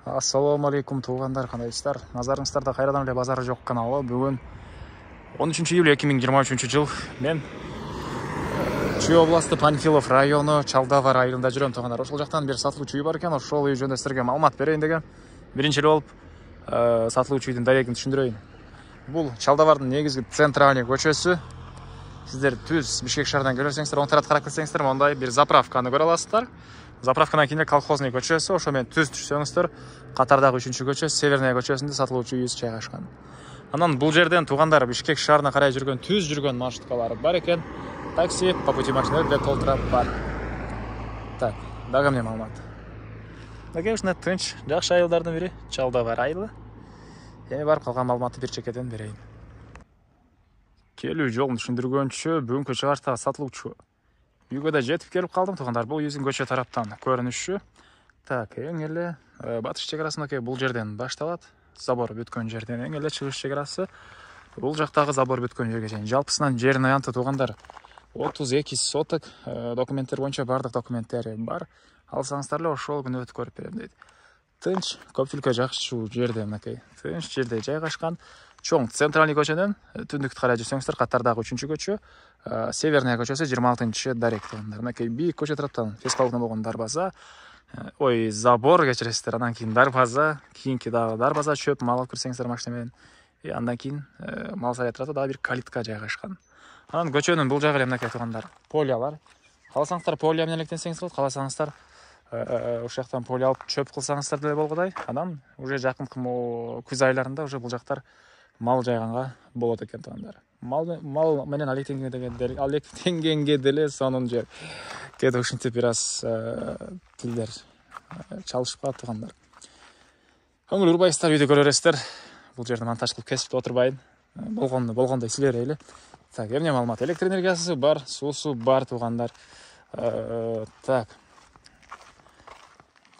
Ассаламу алейкум туғандар, қандайсыздар? Назарыңыздарда қайрадан эле базары жоқ каналы. Бүгін 13 июль 2023 жыл. Мен Чүй областы Панфилов районы Чалдава районында жүрөм туғандар. Ошол жактан бир сатылуучу үй бар экен. Ошол үй жөнүндө силерге маалымат берейин деген. Биринчи болуп сатылуучу үйдүн дарегин түшүндүрөйүн. Бул Чалдавардын негизги центральный көчөсү. Сиздер түз Бишкек шаарынан келсеңиздер, оң тарапка карап келсеңиздер, мондай бир заправканы көрө аласыздар. Заправкадан кийин колхозный көчөсү, ошо менен түз түшсөңүздөр, катардагы 3-чү көчө Северная көчөсүндө сатылуучу үйүбүз жайгашкан. Анан бул жерден туугандар Бишкек шаарына карай жүргөн түз жүргөн маршруткалар бар экен. Такси по пути машина для толтырап бар. Так, дагы эмне маалымат? Мынакей ушундай тынч, жакшы айылдардын бири Чалдава айылы. Эми барып калган маалыматты бир чекеден берейин. Келүү жолун түшүндүргөнчө бүгүнкү чыгарыштагы сатылуучу үйгө да жетип келип калдым туугандар. Бул үйдүн көчө тараптан көрүнүшү. Так, эң эле батыш чегарасынакей бул жерден башталат. Забор бүткөн жерден эң эле чыгыш чегарасы бул жактагы забор бүткөн жерге чейин. Жалпысынан жердин аянты туугандар 32 соток, документтер боюнча бардык документтери бар. Алсаңыздар эле ошол күнү өтүп көрүп берем дейт. Тынч, көпчүлүккө жакшы жерде мынакей. Тынч жерде жайгашкан. Чоң центральный көчөдөн түндүктү карай жүрсөңүздөр, катардагы 3-чү көчө, Северная көчөсү 26-чы дарек туугандар. Мынакей бийик көчө тараптан фестивалдан болгон дарбаза, забор кечиресиздер, андан кийин дарбаза, кийинки дагы дарбаза, чөп мал алып кирсеңиздер машина менен. Андан кийин мал сарай тарапта дагы бир калитка жайгашкан. Анан көчөнүн бул жагы эле мынакей туугандар, полялар. Каласаңыздар полия менен электенсеңиз болот, каласаңыздар ошол жактан полия алып чөп кылсаңыздар деле болгодай. Анан уже жакынкы күз айларында уже бул жактар мал жайганга болот экен туугандар. Мал менен алектенгенге деле сонун жер. Кээде ушинтип бир аз тилдер чалышып калат туугандар. Көңүл урбайсыздар, үйдө көрө бересиздер. Бул жерди монтаж кылып кесип отурбайын. Болгондой силерейли. Так, эмне маалымат? Электр энергиясы бар, суусу бар туугандар. Так.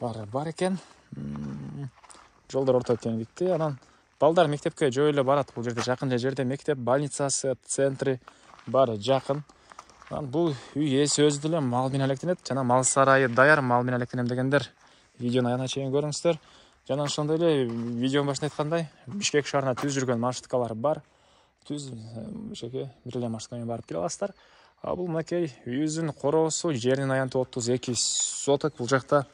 Бар экен. Жолдор орто кеңдикте. Анан балдар мектепке жөө эле барат. Бул жерде жакын жерде мектеп, больницасы, центри бар жакын. Анан бул үй ээси өзү деле мал менен электенет. Жана мал сарайы даяр, мал менен электенем дегендер видеону аягына чейин көрүңүздөр. Жана ошондой эле видеонун башында айткандай, Бишкек шаарына түз жүргөн маршруткалар бар. Түз Бишкекке бир эле маршрутка барып келе аласыздар. Бул мынакей үйүбүздүн короосу, жердин аянты 32 соток. Бул жакта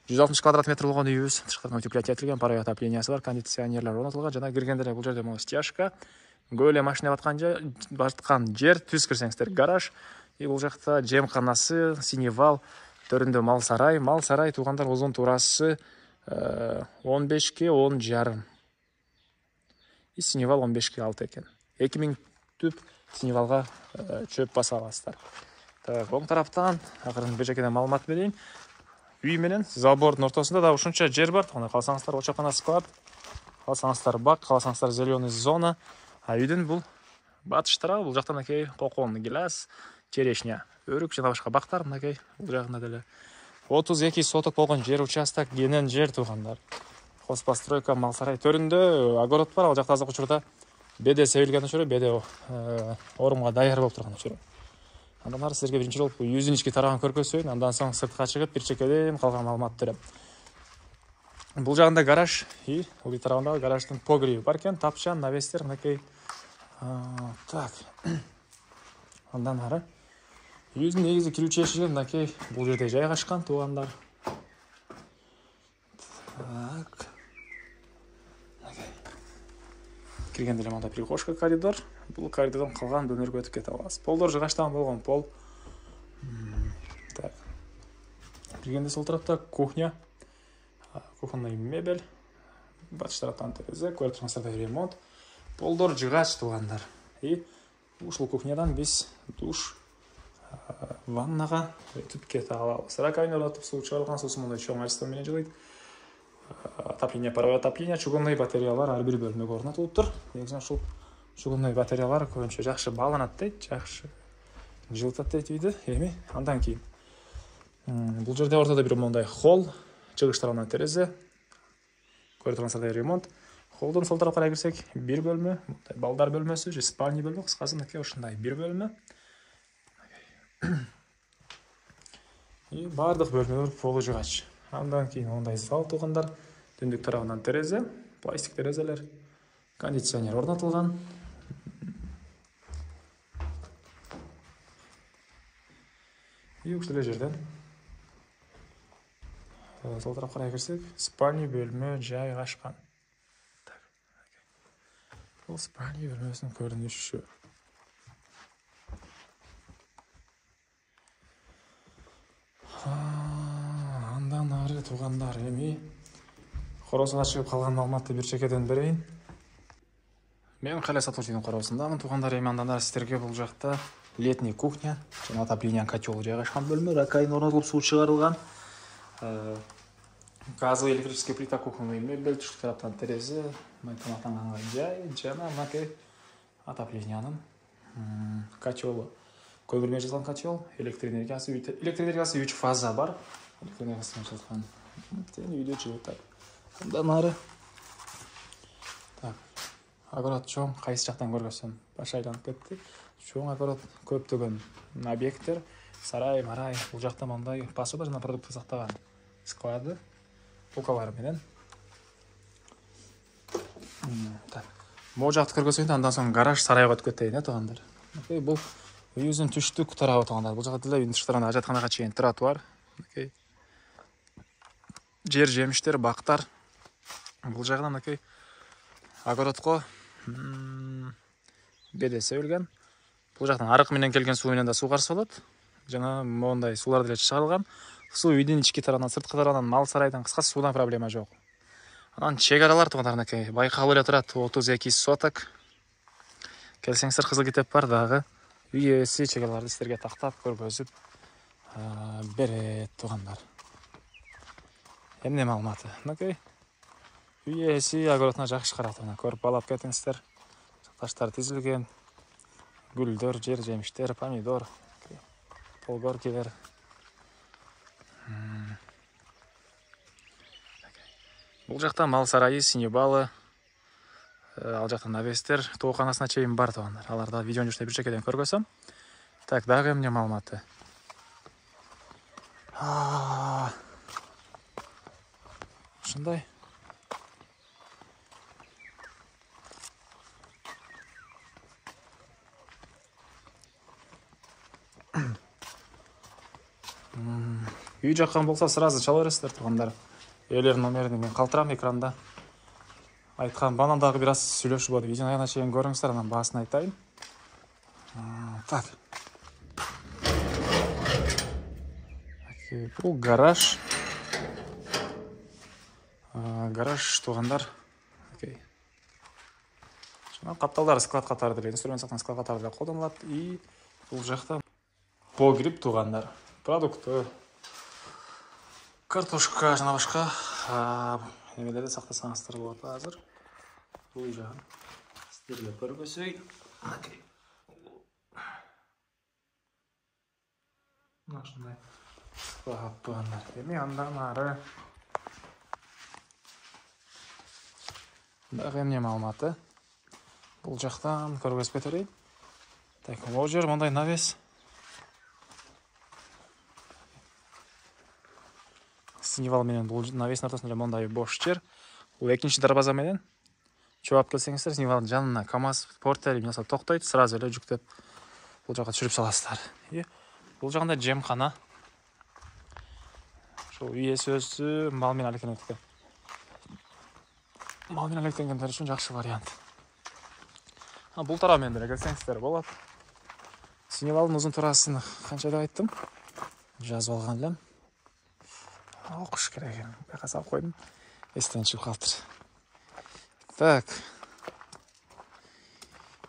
160 квадрат метр болгон үйүбүз. Тышкарыдан утепление этилген, паровой отоплениясы бар, кондиционерлер орнотулган. Жана киргенде эле бул жерде могу стяжка, көп эле машина баткан жер, түз кирсеңиздер гараж. Бул жакта жемканасы, синевал, төрүндө мал сарай туугандар узун туурасы 15ке 10 жарым. Синевал 15ке 6 экен. 2000 түп синевалга чөп баса аласыздар. Оң тараптан акырын бир жекеден маалымат берейин. Үй менен забордун ортосунда да ушунча жер бар. Калсаңыздар очокана склад, калсаңыздар бак, калсаңыздар зеленый зона. Үйдүн бул батыш тарабы, бул жактан акей кокон, гилас, черешня, өрүк жана башка бактар мынакей бул жагында деле 32 соток болгон жер участок, кенен жер туугандар. Хозпостройка, мал сарай төрүндө огород бар. Ал жакта азыркы учурда беде себилген учуру, беде орумга даяр болуп турган учуру. Андан ары силерге биринчи болуп үйүбүздүн ички тарагын көргөзөйүн, андан соң сыртка чыгып бир чекеден калган маалыматты берем. Бул жагында гараж, бул тарабында гараждын погреби бар экен, тапчан, навестер мынакей. Так. Андан ары үйүбүздүн негизи кирүүчү эшиги мынакей бул жерде жайгашкан туугандар. Так. Киргенде эле мындай прихожка, коридор. Бул коридордон калган бөлмөлөргө өтүп кете аласыз. Полдор жыгачтан болгон пол. Так. Киргенде сол тарапта кухня. Кухонный мебель. Батыш тараптан терезе, көрүп турсаңыздар ремонт. Полдор жыгач туугандар. Ушул кухнядан биз душ, ваннага өтүп кете алабыз. Раковина орнотуп суу чыгарылган, суусу мындай чоң альстон менен жылыйт. Отопление, паровой отопление, чугунный батареялар ар бир бөлмөгө орнотулуптур. Негизи ушул чугунный батареялар көбүнчө жакшы бааланат дейт, жакшы жылытат дейт үйдү. Эми андан кийин бул жерде ортодо бир мондай холл, чыгыш тарабынан терезе. Көрүп турсаңыздар ремонт. Холдон сол тарапка карай кирсек, бир бөлмө, балдар бөлмөсү, же спальня бөлмө, кыскасы мынакей ушундай бир бөлмө. Бардык бөлмөлөр полу жыгач. Андан кийин мондай зал туугандар. Түндүк тарабынан терезе, пластик терезелер, кондиционер орнатылған. Үй жерден сол тарапқа қарай кірсек, спальня бөлме жайғашқан. Бұл спальня бөлмесінің көрініші. Андан ары туғандар еме. Қоросыға шығып қалған малматты бір шекеден берейін. Мен қалай сатушының қоросындамын. Туғандар еме андан ары сіздерге бұл жақта летний кухня, жаңа отопление котел жайғашқан бөлме, ракайын орнатылып су шығарылған. Газовый электрический плита кухонный мебель, түштік тараптан терезе, тамақтанғанға жай, жаңа мынакей отопленияның котелы. Көмірмен жазған котел, электр энергиясы 3 фаза бар. Электр энергиясымен жазған. Үйде жүріп. Ондан ары. Аккурат чоң, қайсы жақтан көргөсем баш айланып кетті. Чоң аккурат көптөгөн объекттер, сарай, марай, бұл жақта мындай пасы бар, жана продукты сақтаған склады, полкалары менен. Бұл жақты көргөсөйді, андан соң гараж сарайға өтіп кетейін, туғандар. Бұл үйіздің түштік тарабы туғандар. Бұл жақта үйдің түштарында ажатханаға чейин тротуар. Жер жеміштер, бақтар. Бұл жағынан аккуратко бедесе өлген. Бұл жақтан арық менен келген су менен да су қарсы болады. Жаңа мондай сулар деле шығарылған. Су үйдің ички тарабынан, сыртқы тарабынан, мал сарайдан, қысқасы судан проблема жоқ. Анан чегаралар туғандарныкей байкалып эле турат, 32 соток. Келсеңиздер Кызыл китеп бар дагы. Үй ээси чегараларды силерге тактап көргөзүп берет туғандар. Эмне маалыматы? Мынакей үй ээси огородуна жакшы карап көрүп алып кетиңиздер. Таштар тизилген, гүлдөр, жер жемиштер, помидор, полгоркилер. Бул жакта мал сарайы, синебалы, ал жакта навестер, тооканасына чейин бар тугандар. Аларда видеонун жүрүштө бир чекеден көргөсөм. Так, дагы эмне маалыматы? Ушундай. Үй жаккан болса сразу чала бересиздер тугандар. Элер номерин мен калтырам экранда. Айткан банандагы бир аз сүйлөшүп болду. Видеону аягына чейин көрүңүздөр, анан баасын айтайын. Так. Бул гараж. Гараж тугандар. Жана капталдары склад катары деле, инструмент сактан склад катары деле колдонулат. И бул жакта погреб тугандар. Продукты, картошка, жана башка немелерди сактасаңыздар болот азыр. Бул жагын сиздерге көргөзөй. Ушундай тугандар. Эми андан ары дагы эмне маалыматы? Бул жактан көргөзүп кетерейин. Так, бул жер мындай навес. Синевал менен бул навестин ортосунда мындай бош жер. Бул экинчи дарбаза менен чоап келсеңиздер, синевалдын жанына КамАЗ, портер эмне токтойт, сразу эле жүктөп бул жакка түшүрүп саласыздар. Бул жагында жемкана. Ошол үй ээси өзү мал менен алектенет. Мал менен алектенгендер үчүн жакшы вариант. Бул тарап менен деле келсеңиздер болот. Синевалдын узун турасын канча деп айттым? Жазып алган элем. Окуш керек экен. Бияка салып койдум. Эстен чыгып калыптыр. Так.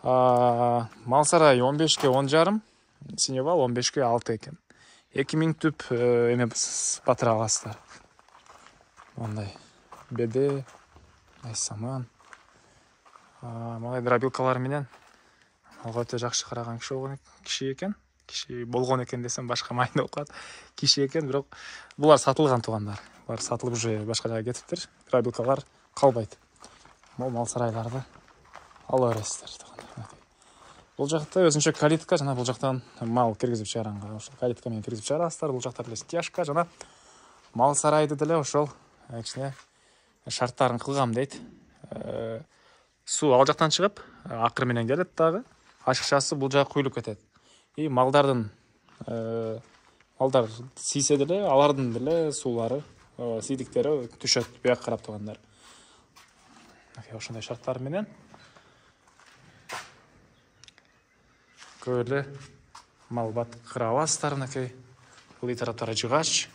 Мал сарай 15ке 10,5, Синевал 15ке 6 экен. 2000 түп эме батыра аласыздар. Мондай беде, айсаман. Мындай дробилкалар менен алга өтө жакшы караган киши экен. Киши болгон экен десем башка майын болуп калат. Киши экен, бирок булар сатылган тугандар. Булар сатылып уже башка жака кетиптир. Дробилкалар калбайт. Мал сарайларды ала бересиздер тугандар. Бул жакта өзүнчө калитка, жана бул жактан мал киргизип чыгаранга ошол калитка менен киргизип чыгарасыздар. Бул жакта деле стяжка, жана мал сарайды деле ошол кичине шарттарын кылгам дейт. Суу ал жактан чыгып, акыры менен келет дагы. Ашыкчасы бул жака куюлуп кетет. И малдар сийсе деле, алардын деле суулары, сийдиктери түшөт бияка карап тургандар. Ошондой шарттар менен көп эле мал кырабыздар мынакей. Бул тараптары жыгач.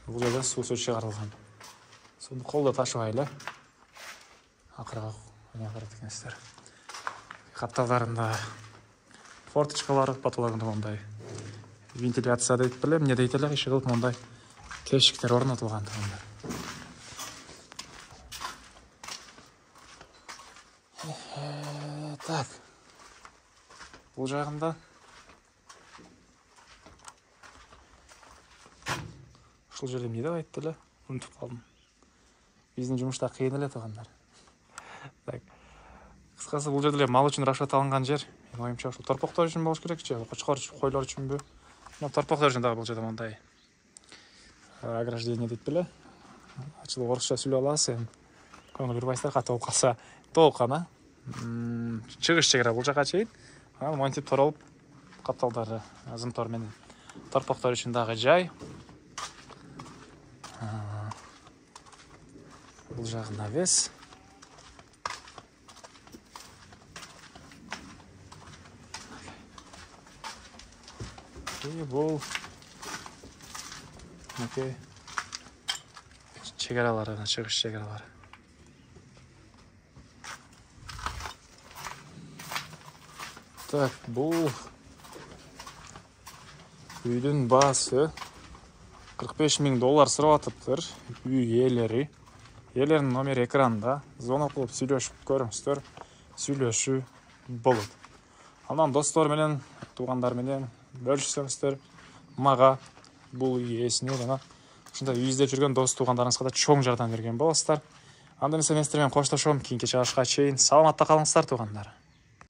Бул жерде суу чыгарылган. Сууну колдо ташыбай эле акырга барат экенсиздер. Капталдарында форточкалар баталагында мондай вентиляция дейт беле, эмне дейт эле, иши кылып мондай тешиктер орнотулган турганда. Так. Бул жагында ушул жерде эмне деп айтты эле, унутуп калдым. Биздин жумушта кыйын эле тургандар. Так. Кыскасы бул жерде мал үчүн рашат алынган жер. Менин оюмча ушул торпоктор үчүн болуш керек, же кочкор үчүн, койлор үчүнбү? Торпоктор үчүн дагы бул жерде мондай ограждение дейт беле. Ачылып орусча сүйлөп аласыз, эми көңүл бурбайсыздар, ката болуп калса толук гана чыгыш чегара бул жака чейин. Анан монтип торолуп капталдары зымтор менен торпоктор үчүн дагы жай. Бул жагы навес. Бул мынакей чегаралары, чыгыш чегаралары. Так, бул үйдүн баасы $45,000 сурап атыптыр. Үй ээлери. Ээлеринин номери экранда. Звонок кылып сүйлөшүп көрүңүздөр. Сүйлөшүү болот. Анан достор менен, туугандар менен бөлүшсөңүздөр, мага бул үй ээсине жана ушундай үй издеп жүргөн дос туугандарыңызга да чоң жардам берген болосуздар. Анда эмесе мен сиздер менен коштошом. Кийинки чыгышка чейин саламатта калыңыздар, туугандар.